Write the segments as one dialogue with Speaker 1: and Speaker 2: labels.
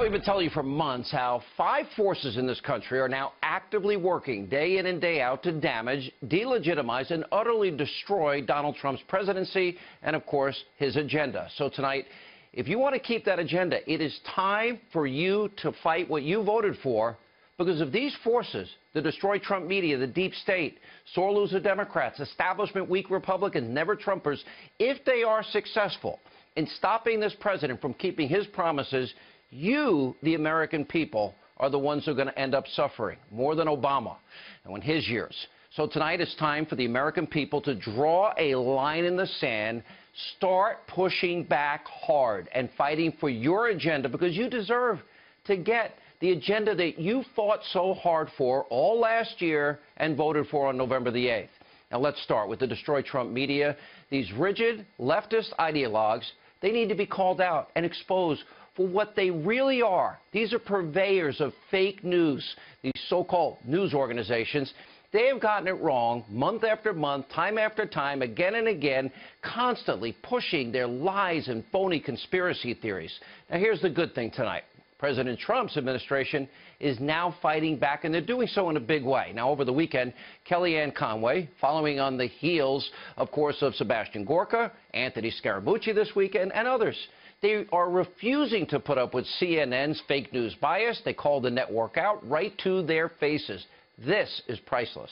Speaker 1: we've been telling you for months how 5 forces in this country are now actively working day in and day out to damage, delegitimize, and utterly destroy Donald Trump's presidency and, of course, his agenda. So tonight, if you want to keep that agenda, it is time for you to fight what you voted for, because if these forces, the destroy Trump media, the deep state, sore loser Democrats, establishment weak Republicans, never Trumpers, if they are successful in stopping this president from keeping his promises, you, the American people, are the ones who are going to end up suffering more than Obama and in his years. So tonight it's time for the American people to draw a line in the sand, start pushing back hard and fighting for your agenda, because you deserve to get the agenda that you fought so hard for all last year and voted for on November the 8th. Now let's start with the destroy Trump media. These rigid leftist ideologues, they need to be called out and exposed for what they really are. These are purveyors of fake news, these so-called news organizations. They have gotten it wrong month after month, time after time, again and again, constantly pushing their lies and phony conspiracy theories. Now, here's the good thing tonight. President Trump's administration is now fighting back, and they're doing so in a big way. Now, over the weekend, Kellyanne Conway, following on the heels, of course, of Sebastian Gorka, Anthony Scaramucci this weekend, and others, they are refusing to put up with CNN's fake news bias. They call the network out right to their faces. This is priceless.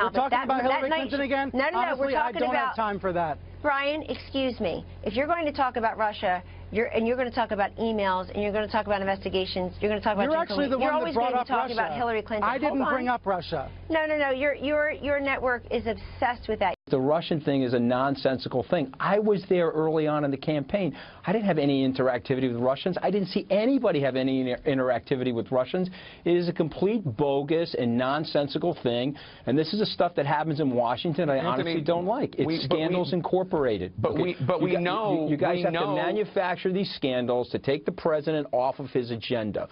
Speaker 2: We're talking about Hillary Clinton again?
Speaker 3: No,
Speaker 2: Honestly,
Speaker 3: we're talking
Speaker 2: I don't have time for that.
Speaker 3: Brian, excuse me. If you're going to talk about Russia, you're going to talk about emails, and you're going to talk about investigations, you're going to talk about...
Speaker 2: You're actually the one that brought up Russia.
Speaker 3: You're always going to be talking about Hillary Clinton.
Speaker 2: I didn't bring up Russia.
Speaker 3: No. Your network is obsessed with that.
Speaker 4: The Russian thing is a nonsensical thing. I was there early on in the campaign. I didn't have any interactivity with Russians. I didn't see anybody have any interactivity with Russians. It is a complete bogus and nonsensical thing, and this is the stuff that happens in Washington I honestly don't like. It's Scandals Incorporated.
Speaker 5: We know...
Speaker 4: You guys have to manufacture these scandals to take the president off of his agenda.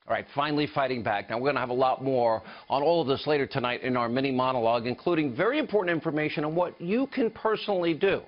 Speaker 1: All right, finally fighting back. Now, we're going to have a lot more on all of this later tonight in our mini monologue, including very important information on what you can personally do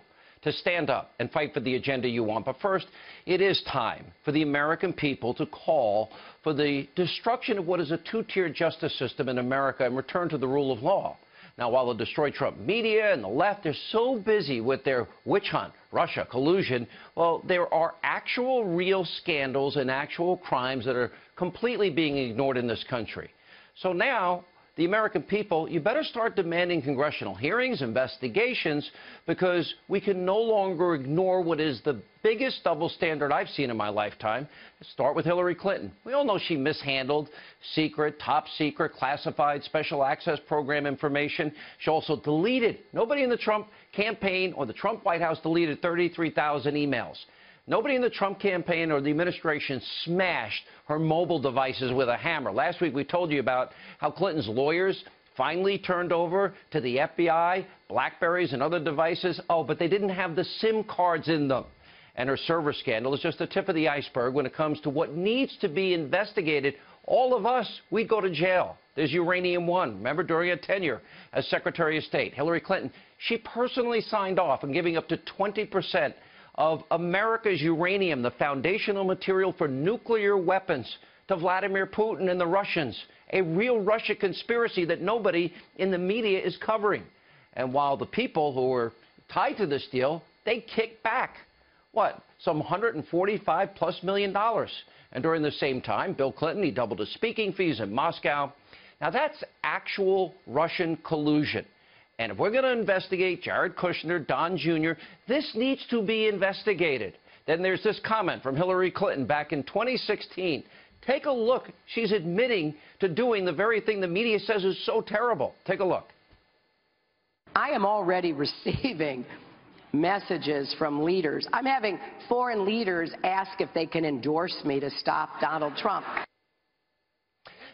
Speaker 1: to stand up and fight for the agenda you want. But first, it is time for the American people to call for the destruction of what is a two-tier justice system in America and return to the rule of law. Now, while the destroy Trump media and the left are so busy with their witch hunt, Russia, collusion, well, there are actual real scandals and actual crimes that are completely being ignored in this country. So now, the American people, you better start demanding congressional hearings, investigations, because we can no longer ignore what is the biggest double standard I've seen in my lifetime. Let's start with Hillary Clinton. We all know she mishandled secret, top secret, classified, special access program information. She also deleted, nobody in the Trump campaign or the Trump White House deleted 33,000 emails. Nobody in the Trump campaign or the administration smashed her mobile devices with a hammer. Last week we told you about how Clinton's lawyers finally turned over to the FBI BlackBerries and other devices. Oh, but they didn't have the SIM cards in them. And her server scandal is just the tip of the iceberg when it comes to what needs to be investigated. All of us, we go to jail. There's Uranium One. Remember, during her tenure as Secretary of State, Hillary Clinton, she personally signed off on giving up to 20% of America's uranium, the foundational material for nuclear weapons, to Vladimir Putin and the Russians. A real Russia conspiracy that nobody in the media is covering. And while the people who were tied to this deal, they kicked back, what, some $145+ million. And during the same time, Bill Clinton, he doubled his speaking fees in Moscow. Now, that's actual Russian collusion. And if we're going to investigate Jared Kushner, Don Jr., this needs to be investigated. Then there's this comment from Hillary Clinton back in 2016. Take a look. She's admitting to doing the very thing the media says is so terrible. Take a look.
Speaker 6: I am already receiving messages from leaders. I'm having foreign leaders ask if they can endorse me to stop Donald Trump.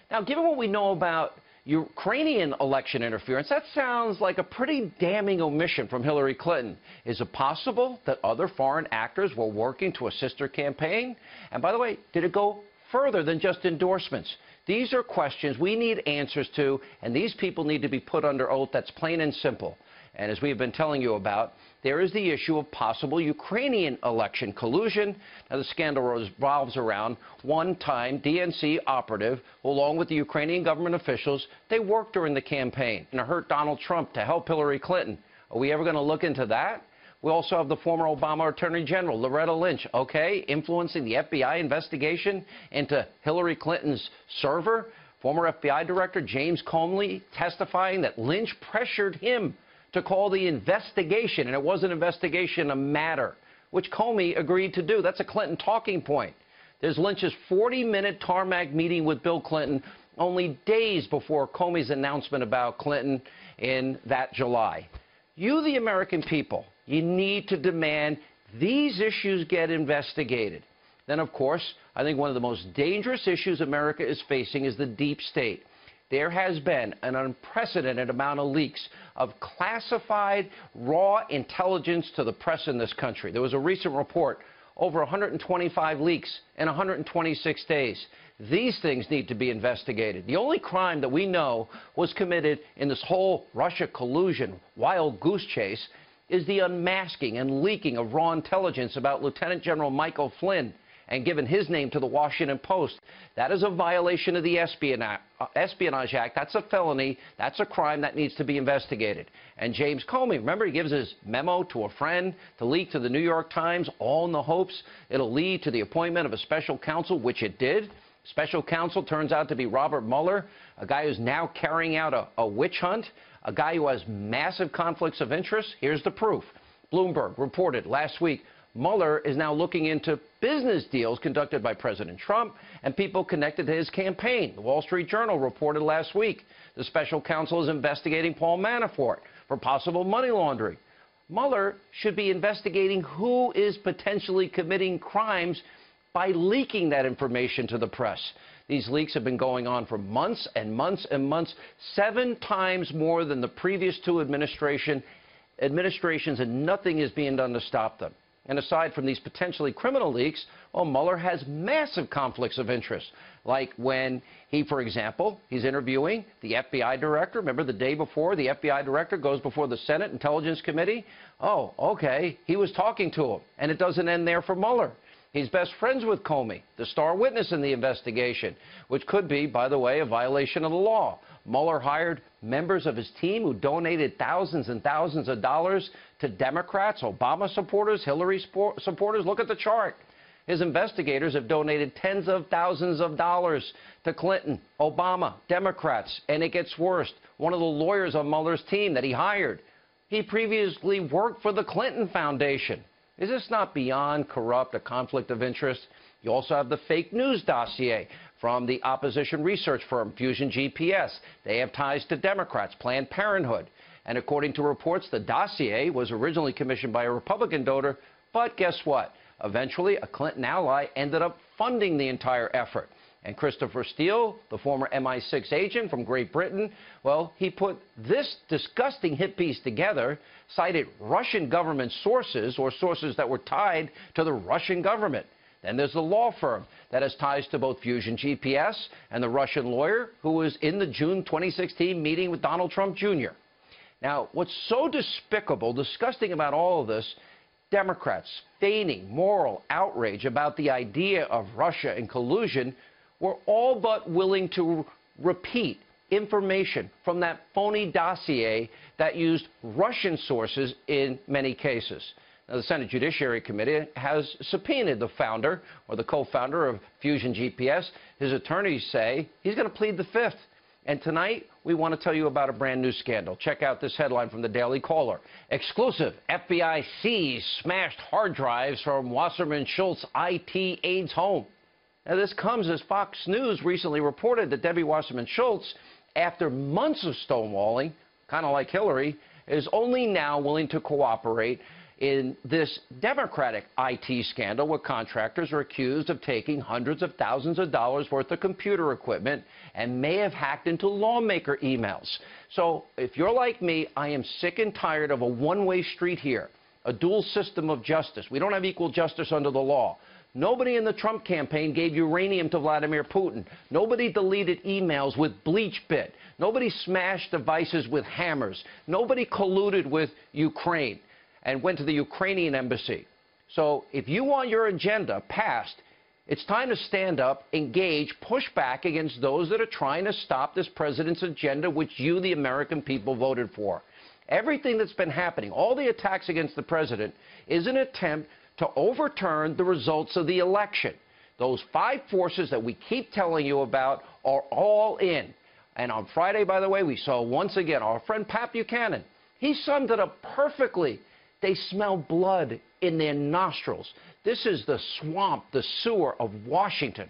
Speaker 1: Now, given what we know about Ukrainian election interference, that sounds like a pretty damning omission from Hillary Clinton. Is it possible that other foreign actors were working to assist her campaign? And by the way, did it go further than just endorsements? These are questions we need answers to, and these people need to be put under oath. That's plain and simple. And as we've been telling you about, there is the issue of possible Ukrainian election collusion. Now, the scandal revolves around one-time DNC operative who, along with the Ukrainian government officials, they worked during the campaign and hurt Donald Trump to help Hillary Clinton. Are we ever going to look into that? We also have the former Obama Attorney General, Loretta Lynch, influencing the FBI investigation into Hillary Clinton's server. Former FBI Director James Comey testifying that Lynch pressured him to call the investigation, and it was an investigation, a matter, which Comey agreed to do. That's a Clinton talking point. There's Lynch's 40-minute tarmac meeting with Bill Clinton only days before Comey's announcement about Clinton in that July. You, the American people, you need to demand these issues get investigated. Then, of course, I think one of the most dangerous issues America is facing is the deep state. There has been an unprecedented amount of leaks of classified, raw intelligence to the press in this country. There was a recent report, over 125 leaks in 126 days. These things need to be investigated. The only crime that we know was committed in this whole Russia collusion, wild goose chase, is the unmasking and leaking of raw intelligence about Lieutenant General Michael Flynn and given his name to the Washington Post. That is a violation of the Espionage Act. That's a felony. That's a crime that needs to be investigated. And James Comey, remember, he gives his memo to a friend to leak to the New York Times, all in the hopes it'll lead to the appointment of a special counsel, which it did. Special counsel turns out to be Robert Mueller, a guy who's now carrying out a witch hunt, a guy who has massive conflicts of interest. Here's the proof. Bloomberg reported last week Mueller is now looking into business deals conducted by President Trump and people connected to his campaign. The Wall Street Journal reported last week the special counsel is investigating Paul Manafort for possible money laundering. Mueller should be investigating who is potentially committing crimes by leaking that information to the press. These leaks have been going on for months and months and months, 7 times more than the previous 2 administrations, and nothing is being done to stop them. And aside from these potentially criminal leaks, well, Mueller has massive conflicts of interest, like when he, for example, he's interviewing the FBI director. Remember, the day before, the FBI director goes before the Senate Intelligence Committee. Oh, okay, he was talking to him, and it doesn't end there for Mueller. He's best friends with Comey, the star witness in the investigation, which could be, by the way, a violation of the law. Mueller hired members of his team who donated thousands and thousands of dollars to Democrats, Obama supporters, Hillary supporters. Look at the chart. His investigators have donated tens of thousands of dollars to Clinton, Obama, Democrats. And it gets worse. One of the lawyers on Mueller's team that he hired, he previously worked for the Clinton Foundation. Is this not beyond corrupt, a conflict of interest? You also have the fake news dossier from the opposition research firm Fusion GPS. They have ties to Democrats, Planned Parenthood. And according to reports, the dossier was originally commissioned by a Republican donor, but guess what? Eventually, a Clinton ally ended up funding the entire effort. And Christopher Steele, the former MI6 agent from Great Britain, well, he put this disgusting hit piece together, cited Russian government sources or sources that were tied to the Russian government. Then there's the law firm that has ties to both Fusion GPS and the Russian lawyer who was in the June 2016 meeting with Donald Trump Jr. Now, what's so despicable, disgusting about all of this, Democrats feigning moral outrage about the idea of Russia and collusion were all but willing to repeat information from that phony dossier that used Russian sources in many cases. Now, the Senate Judiciary Committee has subpoenaed the founder or the co-founder of Fusion GPS. His attorneys say he's going to plead the Fifth. And tonight, we want to tell you about a brand new scandal. Check out this headline from the Daily Caller. Exclusive: FBI seized smashed hard drives from Wasserman Schultz IT aide's home. Now, this comes as Fox News recently reported that Debbie Wasserman Schultz, after months of stonewalling, kind of like Hillary, is only now willing to cooperate in this Democratic IT scandal where contractors are accused of taking hundreds of thousands of dollars worth of computer equipment and may have hacked into lawmaker emails. So if you're like me, I am sick and tired of a one-way street here, a dual system of justice. We don't have equal justice under the law. Nobody in the Trump campaign gave uranium to Vladimir Putin. Nobody deleted emails with BleachBit. Nobody smashed devices with hammers. Nobody colluded with Ukraine. and went to the Ukrainian embassy. So if you want your agenda passed, it's time to stand up, engage, push back against those that are trying to stop this president's agenda, which you, the American people, voted for. Everything that's been happening, all the attacks against the president, is an attempt to overturn the results of the election. Those 5 forces that we keep telling you about are all in. And on Friday, by the way, we saw once again our friend Pat Buchanan. He summed it up perfectly. They smell blood in their nostrils. This is the swamp, the sewer of Washington.